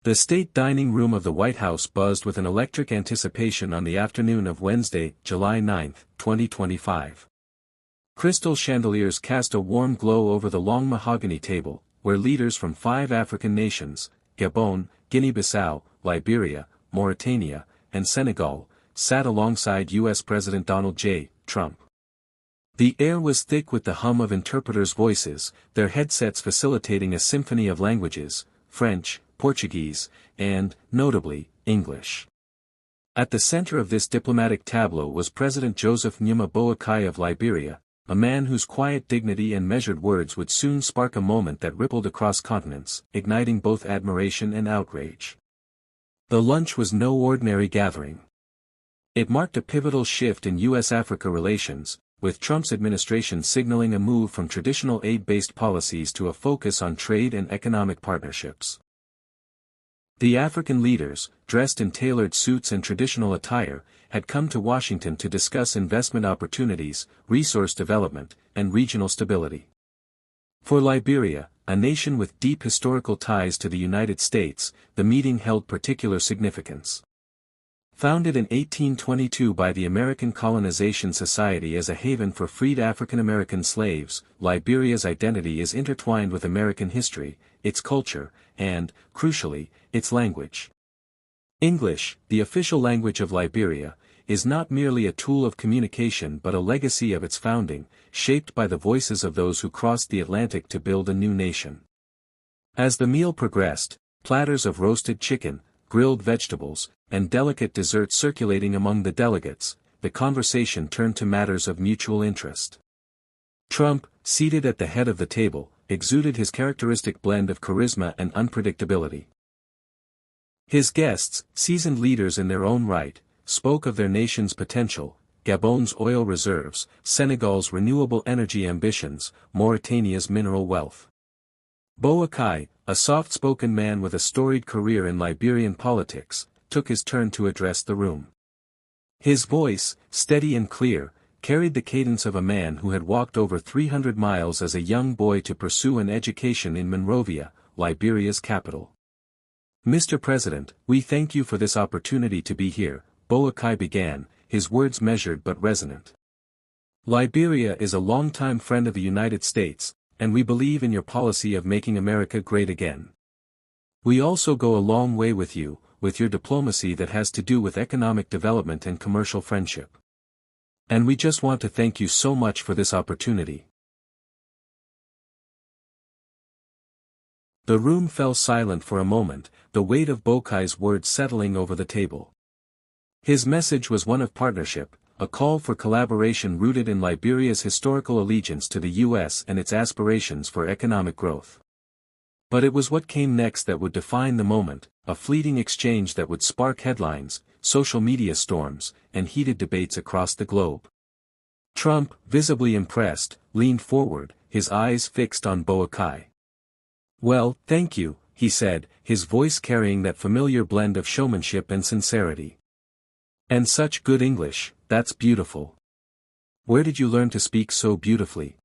The state dining room of the White House buzzed with an electric anticipation on the afternoon of Wednesday, July 9, 2025. Crystal chandeliers cast a warm glow over the long mahogany table, where leaders from 5 African nations, Gabon, Guinea-Bissau, Liberia, Mauritania, and Senegal, sat alongside U.S. President Donald J. Trump. The air was thick with the hum of interpreters' voices, their headsets facilitating a symphony of languages, French, Portuguese, and, notably, English. At the center of this diplomatic tableau was President Joseph Boakai of Liberia, a man whose quiet dignity and measured words would soon spark a moment that rippled across continents, igniting both admiration and outrage. The lunch was no ordinary gathering. It marked a pivotal shift in U.S. Africa relations, with Trump's administration signaling a move from traditional aid-based policies to a focus on trade and economic partnerships. The African leaders, dressed in tailored suits and traditional attire, had come to Washington to discuss investment opportunities, resource development, and regional stability. For Liberia, a nation with deep historical ties to the United States, the meeting held particular significance. Founded in 1822 by the American Colonization Society as a haven for freed African American slaves, Liberia's identity is intertwined with American history, its culture, and, crucially, its language. English, the official language of Liberia, is not merely a tool of communication but a legacy of its founding, shaped by the voices of those who crossed the Atlantic to build a new nation. As the meal progressed, platters of roasted chicken, grilled vegetables, and delicate desserts circulating among the delegates, the conversation turned to matters of mutual interest. Trump, seated at the head of the table, exuded his characteristic blend of charisma and unpredictability. His guests, seasoned leaders in their own right, spoke of their nation's potential, Gabon's oil reserves, Senegal's renewable energy ambitions, Mauritania's mineral wealth. Boakai, a soft-spoken man with a storied career in Liberian politics, took his turn to address the room. His voice, steady and clear, carried the cadence of a man who had walked over 300 miles as a young boy to pursue an education in Monrovia, Liberia's capital. Mr. President, we thank you for this opportunity to be here, Boakai began, his words measured but resonant. Liberia is a longtime friend of the United States, and we believe in your policy of making America great again. We also go a long way with you, with your diplomacy that has to do with economic development and commercial friendship. And we just want to thank you so much for this opportunity. The room fell silent for a moment, the weight of Boakai's words settling over the table. His message was one of partnership, a call for collaboration rooted in Liberia's historical allegiance to the U.S. and its aspirations for economic growth. But it was what came next that would define the moment, a fleeting exchange that would spark headlines, social media storms, and heated debates across the globe. Trump, visibly impressed, leaned forward, his eyes fixed on Boakai. "Well, thank you," he said, his voice carrying that familiar blend of showmanship and sincerity. "And such good English, that's beautiful. Where did you learn to speak so beautifully?"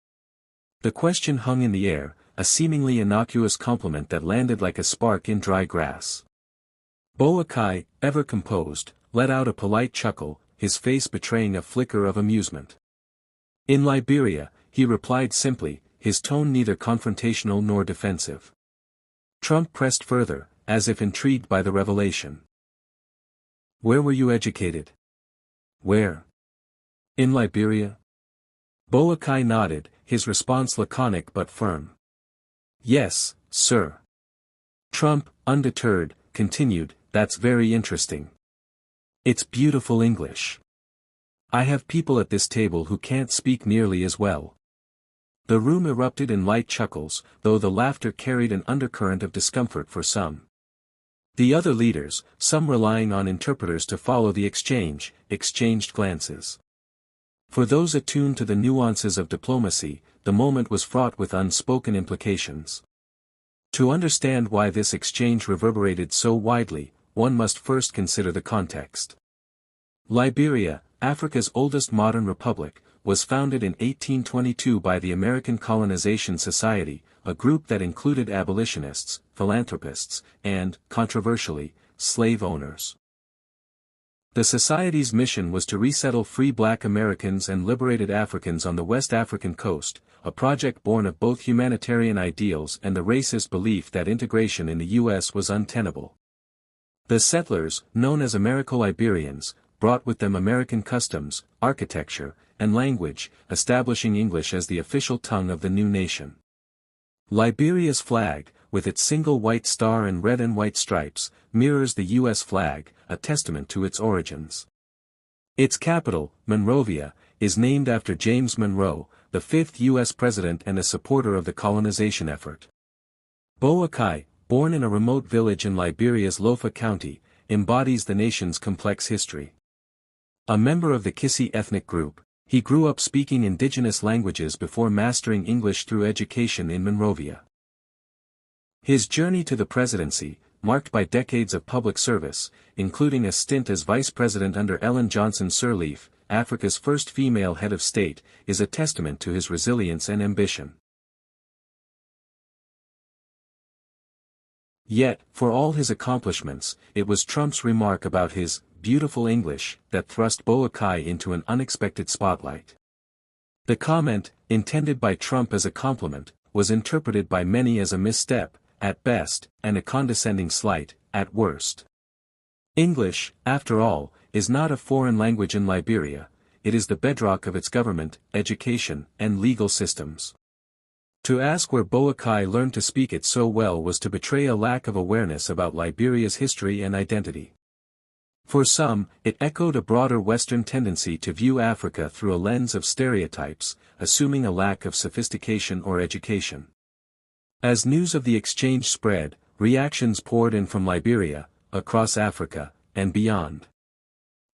The question hung in the air, a seemingly innocuous compliment that landed like a spark in dry grass. Boakai, ever composed, let out a polite chuckle, his face betraying a flicker of amusement. "In Liberia," he replied simply, his tone neither confrontational nor defensive. Trump pressed further, as if intrigued by the revelation. "Where were you educated?" "Where?" "In Liberia?" Boakai nodded, his response laconic but firm. "Yes, sir." Trump, undeterred, continued, "That's very interesting. It's beautiful English. I have people at this table who can't speak nearly as well." The room erupted in light chuckles, though the laughter carried an undercurrent of discomfort for some. The other leaders, some relying on interpreters to follow the exchange, exchanged glances. For those attuned to the nuances of diplomacy, the moment was fraught with unspoken implications. To understand why this exchange reverberated so widely, one must first consider the context. Liberia, Africa's oldest modern republic, was founded in 1822 by the American Colonization Society, a group that included abolitionists, philanthropists, and, controversially, slave owners. The Society's mission was to resettle free black Americans and liberated Africans on the West African coast, a project born of both humanitarian ideals and the racist belief that integration in the U.S. was untenable. The settlers, known as Americo-Liberians, brought with them American customs, architecture, and language, establishing English as the official tongue of the new nation. Liberia's flag, with its single white star and red and white stripes, mirrors the U.S. flag, a testament to its origins. Its capital, Monrovia, is named after James Monroe, the fifth U.S. president and a supporter of the colonization effort. Boakai, born in a remote village in Liberia's Lofa County, embodies the nation's complex history. A member of the Kissi ethnic group, he grew up speaking indigenous languages before mastering English through education in Monrovia. His journey to the presidency, marked by decades of public service, including a stint as vice president under Ellen Johnson Sirleaf, Africa's first female head of state, is a testament to his resilience and ambition. Yet, for all his accomplishments, it was Trump's remark about his beautiful English that thrust Boakai into an unexpected spotlight. The comment, intended by Trump as a compliment, was interpreted by many as a misstep, at best, and a condescending slight, at worst. English, after all, is not a foreign language in Liberia, it is the bedrock of its government, education, and legal systems. To ask where Boakai learned to speak it so well was to betray a lack of awareness about Liberia's history and identity. For some, it echoed a broader Western tendency to view Africa through a lens of stereotypes, assuming a lack of sophistication or education. As news of the exchange spread, reactions poured in from Liberia, across Africa, and beyond.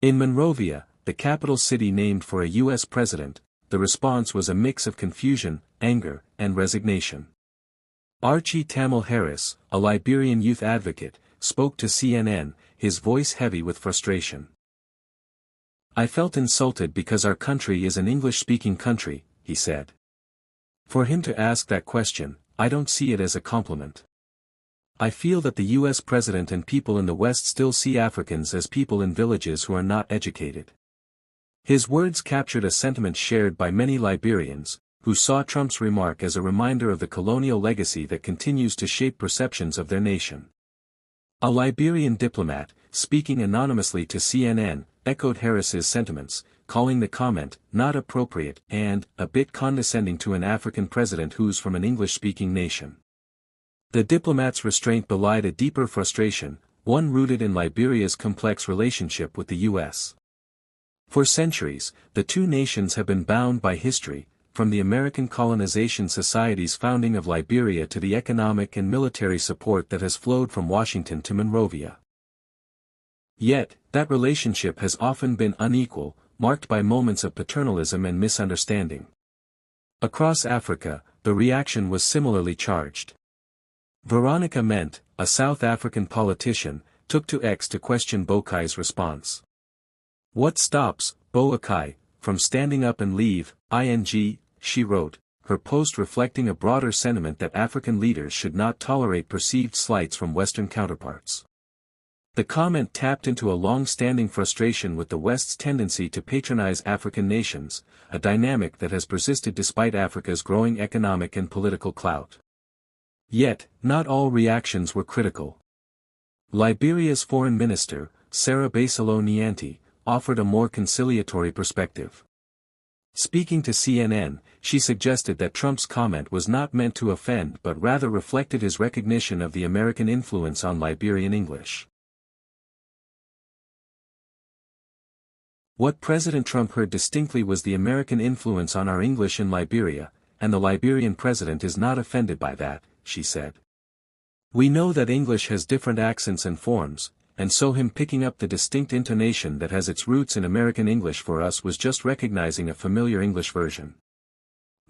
In Monrovia, the capital city named for a U.S. president, the response was a mix of confusion, anger, and resignation. Archie Tamil Harris, a Liberian youth advocate, spoke to CNN, his voice heavy with frustration. "I felt insulted because our country is an English-speaking country," he said. "For him to ask that question, I don't see it as a compliment. I feel that the U.S. president and people in the West still see Africans as people in villages who are not educated." His words captured a sentiment shared by many Liberians, who saw Trump's remark as a reminder of the colonial legacy that continues to shape perceptions of their nation. A Liberian diplomat, speaking anonymously to CNN, echoed Harris's sentiments, calling the comment not appropriate and a bit condescending to an African president who's from an English-speaking nation. The diplomat's restraint belied a deeper frustration, one rooted in Liberia's complex relationship with the U.S. For centuries, the two nations have been bound by history, from the American Colonization Society's founding of Liberia to the economic and military support that has flowed from Washington to Monrovia. Yet, that relationship has often been unequal, marked by moments of paternalism and misunderstanding. Across Africa, the reaction was similarly charged. Veronica Ment, a South African politician, took to X to question Boakai's response. "What stops Boakai from standing up and leave, ing," she wrote, her post reflecting a broader sentiment that African leaders should not tolerate perceived slights from Western counterparts. The comment tapped into a long-standing frustration with the West's tendency to patronize African nations, a dynamic that has persisted despite Africa's growing economic and political clout. Yet, not all reactions were critical. Liberia's foreign minister, Sarah Basilo Nyanti, offered a more conciliatory perspective. Speaking to CNN, she suggested that Trump's comment was not meant to offend but rather reflected his recognition of the American influence on Liberian English. What President Trump heard distinctly was the American influence on our English in Liberia, and the Liberian president is not offended by that, she said. "We know that English has different accents and forms, and so him picking up the distinct intonation that has its roots in American English for us was just recognizing a familiar English version."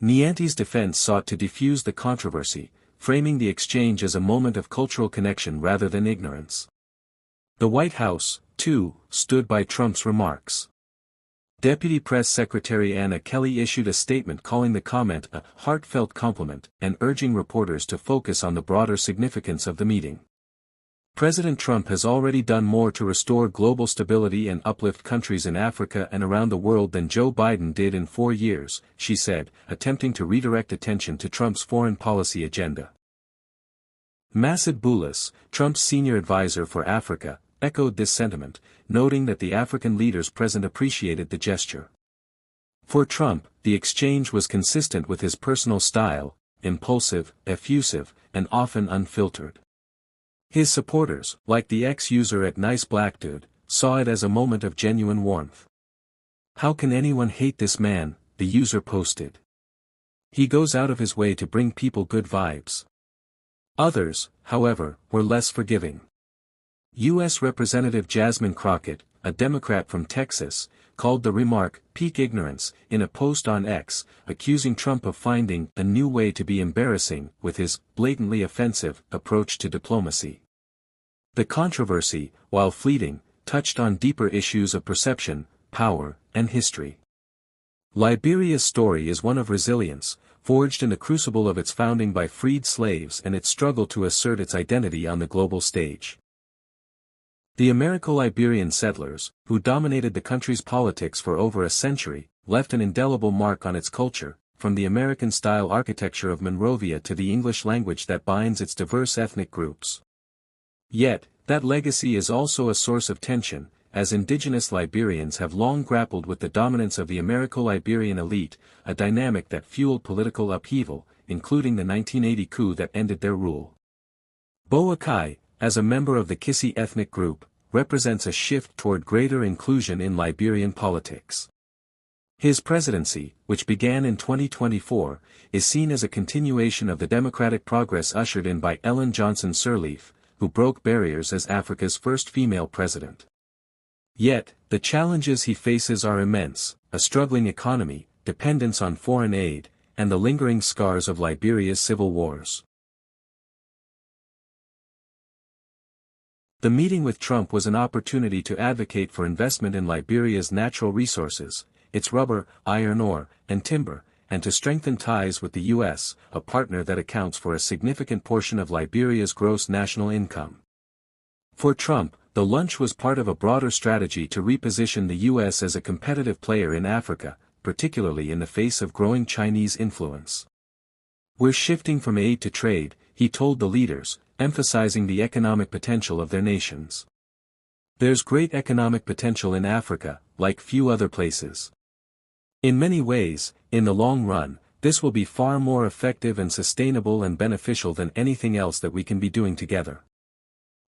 Nyanti's defense sought to defuse the controversy, framing the exchange as a moment of cultural connection rather than ignorance. The White House, too, stood by Trump's remarks. Deputy Press Secretary Anna Kelly issued a statement calling the comment a heartfelt compliment and urging reporters to focus on the broader significance of the meeting. President Trump has already done more to restore global stability and uplift countries in Africa and around the world than Joe Biden did in 4 years, she said, attempting to redirect attention to Trump's foreign policy agenda. Masad Boulos, Trump's senior advisor for Africa, echoed this sentiment, noting that the African leaders present appreciated the gesture. For Trump, the exchange was consistent with his personal style, impulsive, effusive, and often unfiltered. His supporters, like the ex-user at Nice Black Dude, saw it as a moment of genuine warmth. "How can anyone hate this man?" the user posted. "He goes out of his way to bring people good vibes." Others, however, were less forgiving. U.S. Representative Jasmine Crockett, a Democrat from Texas, called the remark peak ignorance in a post on X, accusing Trump of finding a new way to be embarrassing with his blatantly offensive approach to diplomacy. The controversy, while fleeting, touched on deeper issues of perception, power, and history. Liberia's story is one of resilience, forged in the crucible of its founding by freed slaves and its struggle to assert its identity on the global stage. The Americo-Liberian settlers, who dominated the country's politics for over a century, left an indelible mark on its culture, from the American-style architecture of Monrovia to the English language that binds its diverse ethnic groups. Yet, that legacy is also a source of tension, as indigenous Liberians have long grappled with the dominance of the Americo-Liberian elite, a dynamic that fueled political upheaval, including the 1980 coup that ended their rule. Boakai, as a member of the Kissi ethnic group, represents a shift toward greater inclusion in Liberian politics. His presidency, which began in 2024, is seen as a continuation of the democratic progress ushered in by Ellen Johnson Sirleaf, who broke barriers as Africa's first female president. Yet, the challenges he faces are immense: a struggling economy, dependence on foreign aid, and the lingering scars of Liberia's civil wars. The meeting with Trump was an opportunity to advocate for investment in Liberia's natural resources, its rubber, iron ore, and timber, and to strengthen ties with the U.S., a partner that accounts for a significant portion of Liberia's gross national income. For Trump, the lunch was part of a broader strategy to reposition the U.S. as a competitive player in Africa, particularly in the face of growing Chinese influence. "We're shifting from aid to trade," he told the leaders, emphasizing the economic potential of their nations. "There's great economic potential in Africa, like few other places. In many ways, in the long run, this will be far more effective and sustainable and beneficial than anything else that we can be doing together."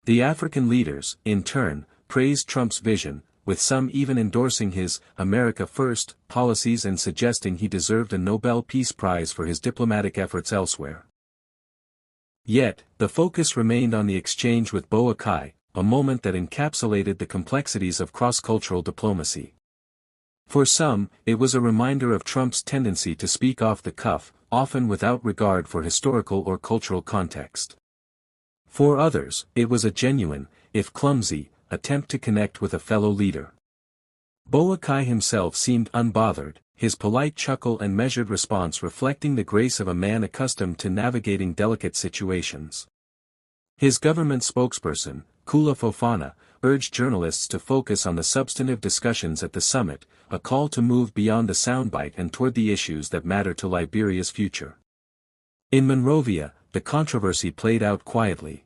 The African leaders, in turn, praised Trump's vision, with some even endorsing his "America First" policies and suggesting he deserved a Nobel Peace Prize for his diplomatic efforts elsewhere. Yet, the focus remained on the exchange with Boakai, a moment that encapsulated the complexities of cross-cultural diplomacy. For some, it was a reminder of Trump's tendency to speak off the cuff, often without regard for historical or cultural context. For others, it was a genuine, if clumsy, attempt to connect with a fellow leader. Boakai himself seemed unbothered, his polite chuckle and measured response reflecting the grace of a man accustomed to navigating delicate situations. His government spokesperson, Kula Fofana, urged journalists to focus on the substantive discussions at the summit, a call to move beyond the soundbite and toward the issues that matter to Liberia's future. In Monrovia, the controversy played out quietly.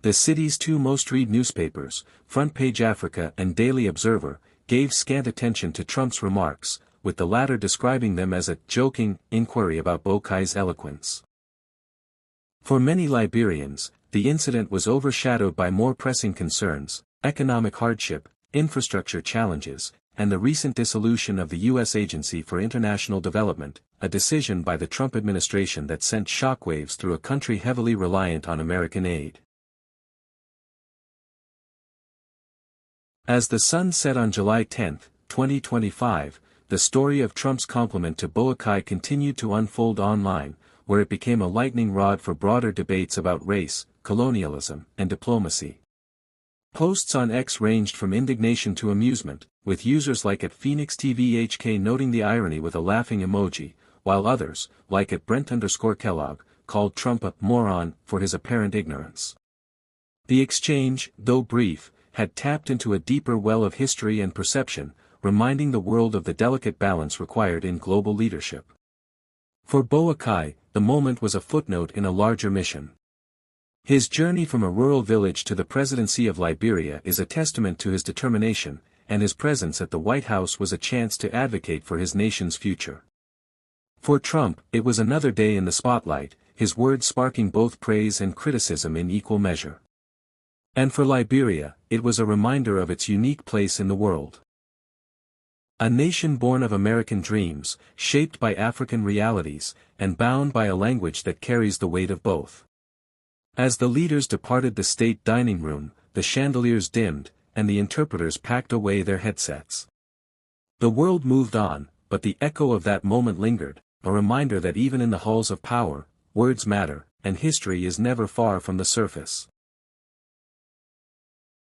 The city's two most-read newspapers, Front Page Africa and Daily Observer, gave scant attention to Trump's remarks, with the latter describing them as a joking inquiry about Boakai's eloquence. For many Liberians, the incident was overshadowed by more pressing concerns: economic hardship, infrastructure challenges, and the recent dissolution of the U.S. Agency for International Development, a decision by the Trump administration that sent shockwaves through a country heavily reliant on American aid. As the sun set on July 10, 2025, the story of Trump's compliment to Boakai continued to unfold online, where it became a lightning rod for broader debates about race, colonialism, and diplomacy. Posts on X ranged from indignation to amusement, with users like @PhoenixTVHK noting the irony with a laughing emoji, while others, like @Brent_Kellogg, called Trump a moron for his apparent ignorance. The exchange, though brief, had tapped into a deeper well of history and perception, reminding the world of the delicate balance required in global leadership. For Boakai, the moment was a footnote in a larger mission. His journey from a rural village to the presidency of Liberia is a testament to his determination, and his presence at the White House was a chance to advocate for his nation's future. For Trump, it was another day in the spotlight, his words sparking both praise and criticism in equal measure. And for Liberia, it was a reminder of its unique place in the world. A nation born of American dreams, shaped by African realities, and bound by a language that carries the weight of both. As the leaders departed the state dining room, the chandeliers dimmed, and the interpreters packed away their headsets. The world moved on, but the echo of that moment lingered, a reminder that even in the halls of power, words matter, and history is never far from the surface.